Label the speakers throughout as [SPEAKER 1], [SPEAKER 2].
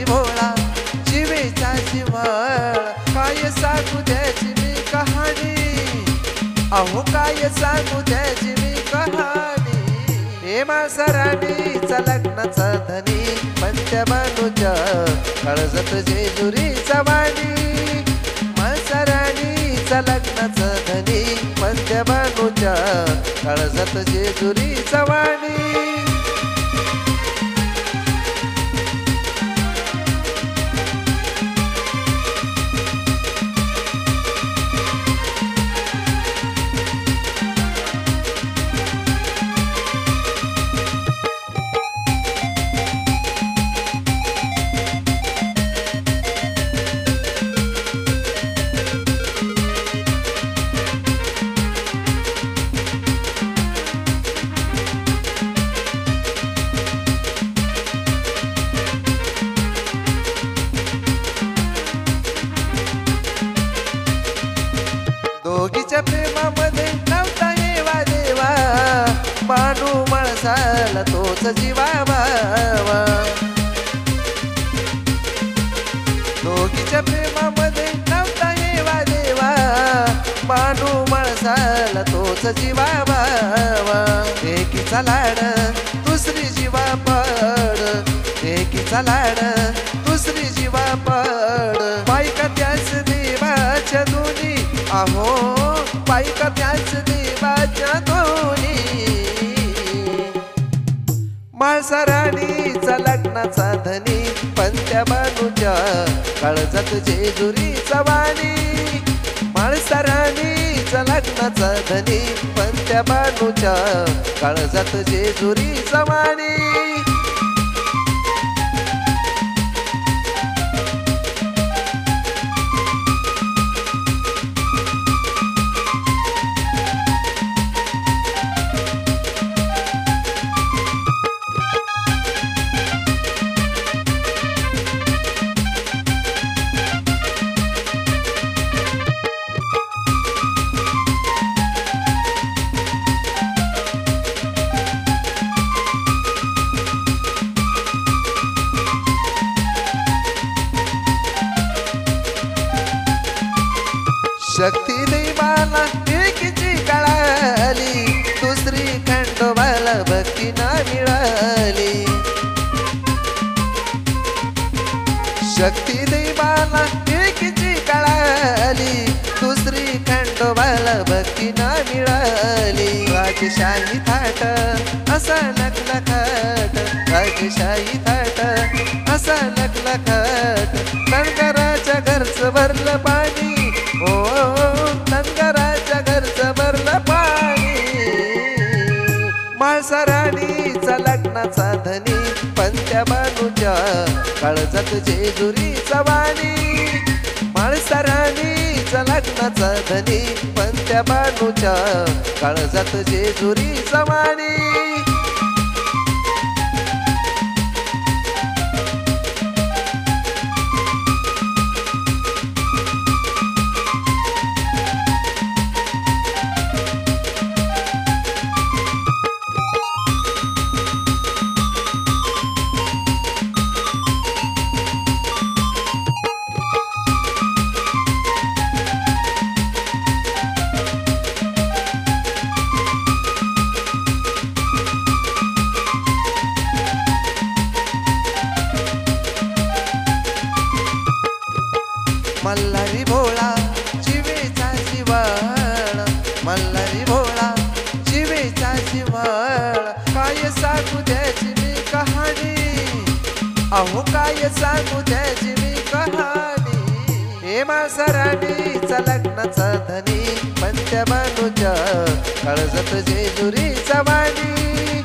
[SPEAKER 1] मल्हारी भोळा जिवेचा जिव्हाळ काय सांगू त्याची मी कहाणी अहो काय सांगू त्याची मी कहाणी हे माळसराणीचा लग्नाचा धनी पंत्या बानूच्या काळजात जेजुरीचा वाणी माळसराणीचा लग्नाचा धनी पंत्या बानूच्या काळजात जेजुरीचा वाणी दोघीच्या प्रेमामध्ये नव्हता हेवा देवा बानू माळसाला तोच जीवा भावा दोघीच्या प्रेमामध्ये नव्हता हेवा देवा बानू माळसाला तोच जीवा भावा एकीचा लाड दुसरी जीवा पड एकीचा लाड दुसरी जीवा पड बायका त्याच देवाच्या दोन्ही अहो बायका त्याच देवाच्या दोन्ही माळसराणीचा लग्नाचा धनी पंत्या बानूच्या काळजात जेजुरीचा वाणी माळसराणीचा लग्नाचा धनी पंत्या बानूच्या काळजात जेजुरीचा वाणी शक्ती देवाला एकीची कळाली दुसरी खंडोबाला भक्ती ना मिळाली शक्ती देवाला एकीची कळाली दुसरी खंडोबाला भक्ती ना मिळाली राजशाही थाट असा लखलखाट राजशाही थाट असा लखलखाट धनगराच्या घरचं भरलं पाणी ओ धनगराच्या घरचं भरलं पाणी माळसराणीचा लग्नाचा धनी पंत्या बानूच्या काळजात जेजुरीचा वाणी माळसराणीचा लग्नाचा धनी पंत्या बानूच्या काळजात जेजुरीचा वाणी मल्हारी भोळा जिवेचा जिव्हाळ मल्हारी भोळा जिवेचा जिव्हाळ काय सांगू त्याची मी कहाणी अहो काय सांगू त्याची मी कहाणी हे माळसराणीचा लग्नाचा धनी पंत्या बानूच्या काळजात जेजुरीचा वाणी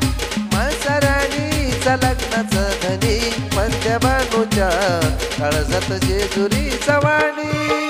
[SPEAKER 1] माळसराणीचा लग्नाचा धनी पंत्या बानूच्या काळजात जेजुरीचा वाणी